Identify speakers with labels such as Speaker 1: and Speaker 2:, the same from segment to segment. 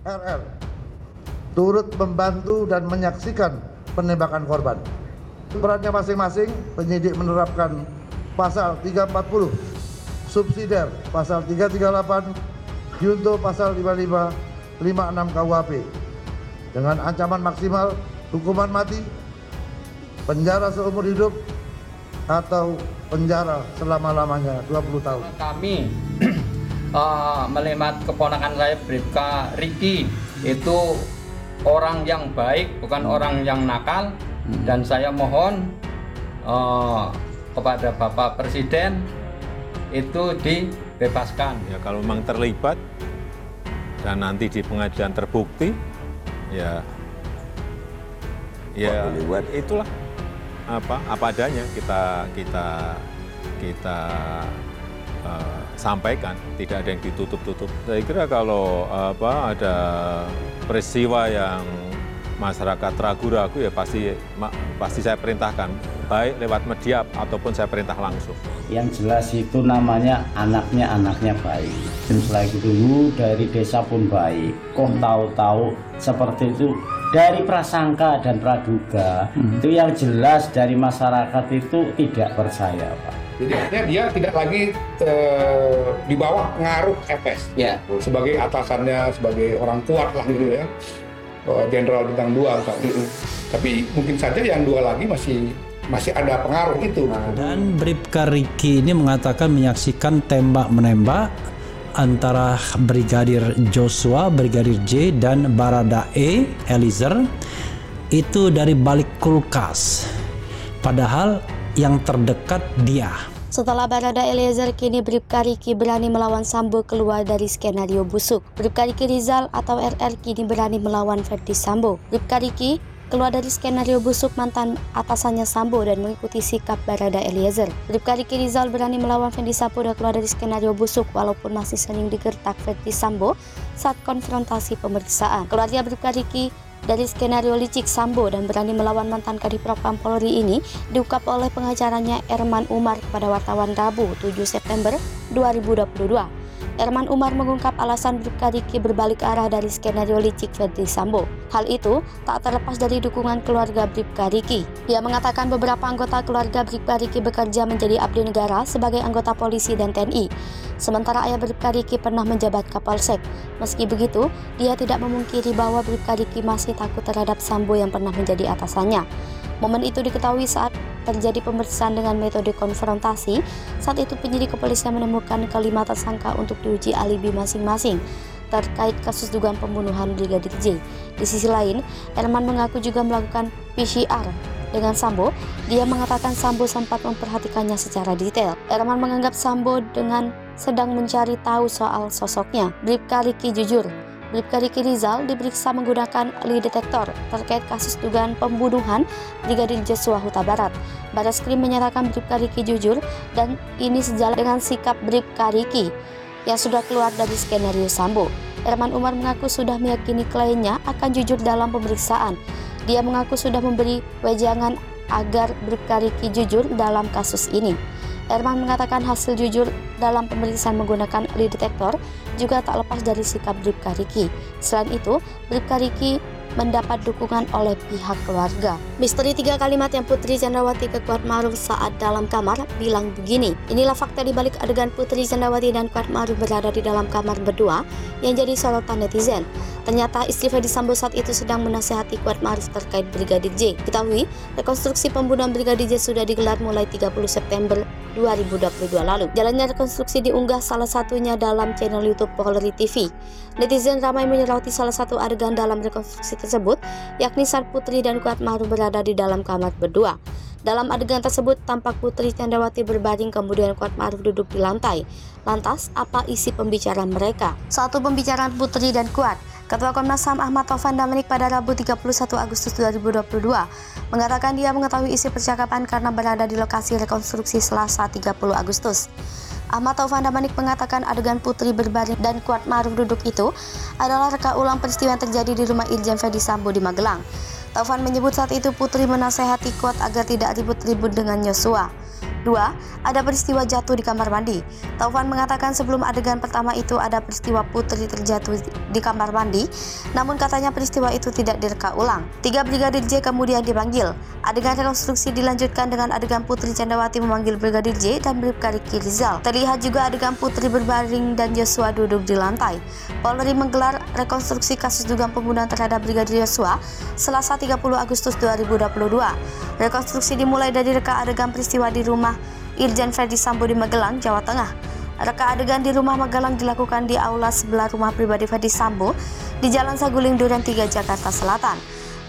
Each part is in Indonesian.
Speaker 1: RR turut membantu dan menyaksikan penembakan korban. Perannya masing-masing, penyidik menerapkan pasal 340, subsidiar pasal 338, junto pasal 55, 56 KUHP dengan ancaman maksimal hukuman mati, penjara seumur hidup, atau penjara selama-lamanya 20 tahun.
Speaker 2: Kami melihat keponakan saya Bribka Riki itu orang yang baik, bukan orang yang nakal, dan saya mohon kepada Bapak Presiden itu dibebaskan.
Speaker 3: Ya kalau memang terlibat dan nanti di pengadilan terbukti, ya itulah apa adanya kita sampaikan, tidak ada yang ditutup-tutup. Saya kira kalau ada peristiwa yang masyarakat ragu-ragu, ya pasti saya perintahkan, baik lewat media ataupun saya perintah langsung.
Speaker 4: Yang jelas itu namanya anaknya baik. Dan selain itu dulu dari desa pun baik. Kok tahu-tahu seperti itu dari prasangka dan praduga, itu yang jelas dari masyarakat itu tidak percaya, Pak.
Speaker 5: Jadi artinya dia tidak lagi di bawah pengaruh FS ya, sebagai atasannya, sebagai orang kuat lah gitu ya, Jenderal Bintang 2 tapi mungkin saja yang 2 lagi masih ada pengaruh itu.
Speaker 6: Dan Bribka Riki ini mengatakan menyaksikan tembak-menembak antara Brigadir Joshua, Brigadir J, dan Baradae Eliezer itu dari balik kulkas. Padahal yang terdekat dia.
Speaker 7: Setelah Baradae Eliezer, kini Bribka Riki berani melawan Sambo keluar dari skenario busuk. Bribka Riki Rizal atau RR kini berani melawan Verdi Sambo. Bribka Riki keluar dari skenario busuk mantan atasannya Sambo dan mengikuti sikap Baradae Eliezer. Bribka Riki Rizal berani melawan Verdi Sambo dan keluar dari skenario busuk walaupun masih sering digertak Verdi Sambo saat konfrontasi pemeriksaan. Keluarnya Bribka Riki dari skenario licik Sambo dan berani melawan mantan Kadipropam Polri ini diungkap oleh pengacaranya Erman Umar kepada wartawan Rabu 7 September 2022. Erman Umar mengungkap alasan Bribka Riki berbalik arah dari skenario licik Verdi Sambo. Hal itu tak terlepas dari dukungan keluarga Bribka Riki. Ia mengatakan beberapa anggota keluarga Bribka Riki bekerja menjadi abdi negara sebagai anggota polisi dan TNI. Sementara ayah Bribka Riki pernah menjabat Kapolsek. Meski begitu, dia tidak memungkiri bahwa Bribka Riki masih takut terhadap Sambo yang pernah menjadi atasannya. Momen itu diketahui saat terjadi pemeriksaan dengan metode konfrontasi. Saat itu penyidik kepolisian menemukan kelima tersangka untuk diuji alibi masing-masing terkait kasus dugaan pembunuhan Brigadir J. Di sisi lain, Erman mengaku juga melakukan PCR dengan Sambo. Dia mengatakan Sambo sempat memperhatikannya secara detail. Erman menganggap Sambo dengan sedang mencari tahu soal sosoknya. Bribka Riki jujur. Bribka Riki Rizal diperiksa menggunakan lie detektor terkait kasus dugaan pembunuhan Brigadir Joshua Huta Barat. Barreskrim menyatakan Bribka Riki jujur dan ini sejalan dengan sikap Bribka Riki yang sudah keluar dari skenario Sambo. Erman Umar mengaku sudah meyakini kliennya akan jujur dalam pemeriksaan. Dia mengaku sudah memberi wejangan agar Bribka Riki jujur dalam kasus ini. Erman mengatakan hasil jujur dalam pemeriksaan menggunakan lie detektor juga tak lepas dari sikap Bribka Riki. Selain itu, Bribka Riki mendapat dukungan oleh pihak keluarga. Misteri 3 kalimat yang Putri Chandrawati ke Kuatmaruf saat dalam kamar bilang begini. Inilah fakta di balik adegan Putri Chandrawati dan Kuatmaruf berada di dalam kamar berdua yang jadi sorotan netizen. Ternyata istri Verdi Sambo saat itu sedang menasihati Kuatmaruf terkait Brigadir J. Ketahui, rekonstruksi pembunuhan Brigadir J sudah digelar mulai 30 September 2022 lalu. Jalannya rekonstruksi diunggah salah satunya dalam channel YouTube Polri TV. Netizen ramai menyoroti salah satu adegan dalam rekonstruksi tersebut, yakni saat Putri dan Kuatmaruf berada di dalam kamar berdua. Dalam adegan tersebut tampak Putri Chandrawati berbaring, kemudian Kuatmaruf duduk di lantai. Lantas, apa isi pembicaraan mereka? Satu pembicaraan Putri dan Kuat. Ketua Komnas HAM Ahmad Taufan Damanik pada Rabu 31 Agustus 2022 mengatakan dia mengetahui isi percakapan karena berada di lokasi rekonstruksi Selasa 30 Agustus. Ahmad Taufan Damanik mengatakan adegan Putri berbaring dan Kuatmaruf duduk itu adalah reka ulang peristiwa yang terjadi di rumah Irjen Verdi Sambo di Magelang. Taufan menyebut saat itu Putri menasehati Kuat agar tidak ribut-ribut dengan Joshua. 2, ada peristiwa jatuh di kamar mandi. Taufan mengatakan sebelum adegan pertama itu ada peristiwa Putri terjatuh di kamar mandi, namun katanya peristiwa itu tidak direka ulang. 3 Brigadir J kemudian dipanggil. Adegan rekonstruksi dilanjutkan dengan adegan Putri Chandrawati memanggil Brigadir J dan Bribka Riki Rizal. Terlihat juga adegan Putri berbaring dan Joshua duduk di lantai. Polri menggelar rekonstruksi kasus dugaan pembunuhan terhadap Brigadir Joshua Selasa 30 Agustus 2022. Rekonstruksi dimulai dari reka adegan peristiwa di rumah Irjen Ferdy Sambo di Magelang, Jawa Tengah. Reka adegan di rumah Magelang dilakukan di aula sebelah rumah pribadi Ferdy Sambo di Jalan Saguling Duren 3, Jakarta Selatan.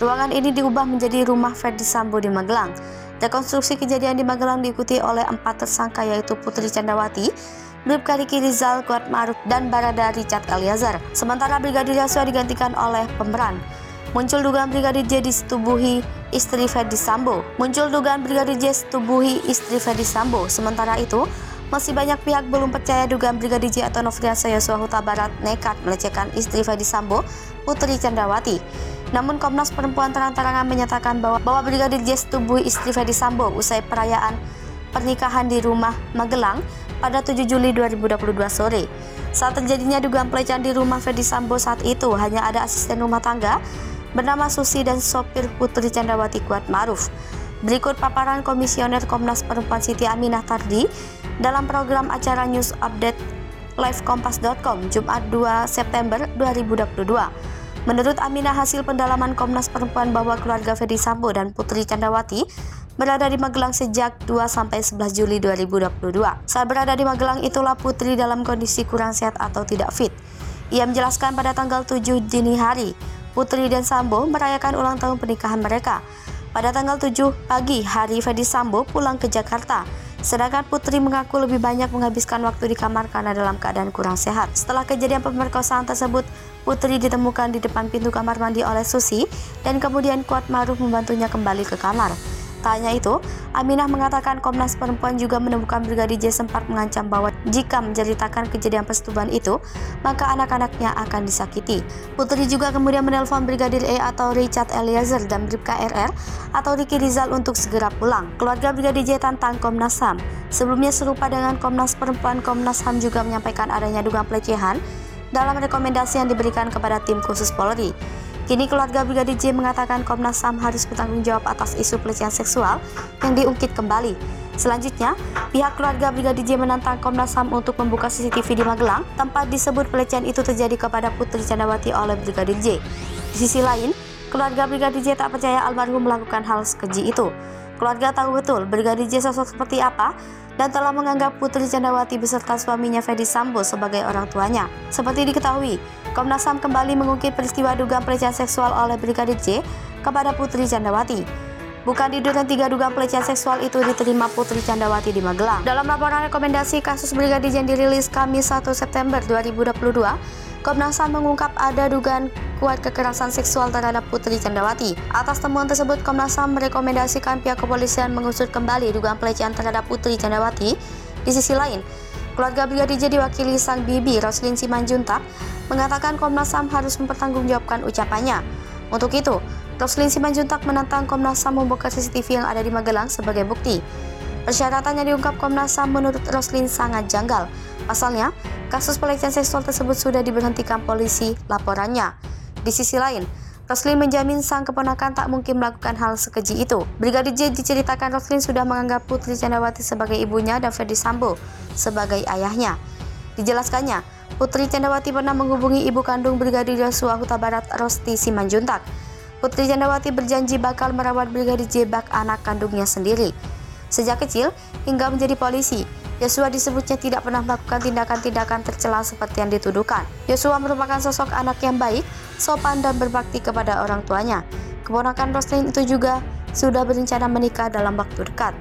Speaker 7: Ruangan ini diubah menjadi rumah Ferdy Sambo di Magelang. Rekonstruksi kejadian di Magelang diikuti oleh 4 tersangka yaitu Putri Chandrawati, Bribka Riki Rizal, Kuatmaruf, dan Barada Richard Eliezer. Sementara Brigadir Joshua digantikan oleh pemeran. Muncul dugaan Brigadir J disetubuhi istri Ferdy Sambo. Sementara itu, masih banyak pihak belum percaya dugaan Brigadir J atau Nofriansah Yosua Huta Barat nekat melecehkan istri Ferdy Sambo, Putri Chandrawati. Namun Komnas Perempuan terang-terangan menyatakan bahwa Brigadir J setubuhi istri Ferdy Sambo usai perayaan pernikahan di rumah Magelang pada 7 Juli 2022 sore. Saat terjadinya dugaan pelecehan di rumah Ferdy Sambo saat itu hanya ada asisten rumah tangga bernama Susi dan sopir Putri Chandrawati Kuatmaruf. Berikut paparan Komisioner Komnas Perempuan Siti Aminah Tardi dalam program acara News Update Live Kompas.com Jumat 2 September 2022. Menurut Aminah, hasil pendalaman Komnas Perempuan bahwa keluarga Ferdy Sambo dan Putri Chandrawati berada di Magelang sejak 2-11 Juli 2022. Saat berada di Magelang itulah Putri dalam kondisi kurang sehat atau tidak fit. Ia menjelaskan pada tanggal 7 dini hari, Putri dan Sambo merayakan ulang tahun pernikahan mereka. Pada tanggal 7 pagi hari, Ferdy Sambo pulang ke Jakarta. Sedangkan Putri mengaku lebih banyak menghabiskan waktu di kamar karena dalam keadaan kurang sehat. Setelah kejadian pemerkosaan tersebut, Putri ditemukan di depan pintu kamar mandi oleh Susi dan kemudian Kuatmaruf membantunya kembali ke kamar. Tak hanya itu, Aminah mengatakan Komnas Perempuan juga menemukan Brigadir J sempat mengancam bahwa jika menceritakan kejadian persetubuhan itu, maka anak-anaknya akan disakiti. Putri juga kemudian menelpon Brigadir E atau Richard Eliezer dan Bribka RR atau Riki Rizal untuk segera pulang. Keluarga Brigadir J tantang Komnas HAM. Sebelumnya serupa dengan Komnas Perempuan, Komnas HAM juga menyampaikan adanya dugaan pelecehan dalam rekomendasi yang diberikan kepada tim khusus Polri. Kini keluarga Brigadir J mengatakan Komnas HAM harus bertanggung jawab atas isu pelecehan seksual yang diungkit kembali. Selanjutnya, pihak keluarga Brigadir J menantang Komnas HAM untuk membuka CCTV di Magelang, tempat disebut pelecehan itu terjadi kepada Putri Chandrawati oleh Brigadir J. Di sisi lain, keluarga Brigadir J tak percaya almarhum melakukan hal sekeji itu. Keluarga tahu betul Brigadir J sosok seperti apa dan telah menganggap Putri Chandrawati beserta suaminya Ferdy Sambo sebagai orang tuanya. Seperti diketahui, Komnas HAM kembali mengungkit peristiwa dugaan pelecehan seksual oleh Brigadir J kepada Putri Chandrawati. Bukan di Duren 3 dugaan pelecehan seksual itu diterima Putri Chandrawati di Magelang. Dalam laporan rekomendasi kasus Brigadir J yang dirilis Kamis 1 September 2022, Komnas HAM mengungkap ada dugaan kuat kekerasan seksual terhadap Putri Chandrawati. Atas temuan tersebut, Komnas HAM merekomendasikan pihak kepolisian mengusut kembali dugaan pelecehan terhadap Putri Chandrawati. Di sisi lain, keluarga Brigadir J diwakili sang bibi Roslin Simanjuntak mengatakan Komnas HAM harus mempertanggungjawabkan ucapannya. Untuk itu, Roslin Simanjuntak menantang Komnas HAM membuka CCTV yang ada di Magelang sebagai bukti. Persyaratan yang diungkap Komnas HAM menurut Roslin sangat janggal. Pasalnya, kasus pelecehan seksual tersebut sudah diberhentikan polisi laporannya. Di sisi lain, Roslin menjamin sang keponakan tak mungkin melakukan hal sekeji itu. Brigadir J diceritakan Roslin sudah menganggap Putri Chandrawati sebagai ibunya dan Ferdy Sambo sebagai ayahnya. Dijelaskannya, Putri Chandrawati pernah menghubungi ibu kandung Brigadir Joshua Huta Barat, Rosti Simanjuntak. Putri Chandrawati berjanji bakal merawat Brigadir J bak anak kandungnya sendiri. Sejak kecil hingga menjadi polisi, Joshua disebutnya tidak pernah melakukan tindakan-tindakan tercela seperti yang dituduhkan. Joshua merupakan sosok anak yang baik, sopan dan berbakti kepada orang tuanya. Keponakan Roslin itu juga sudah berencana menikah dalam waktu dekat.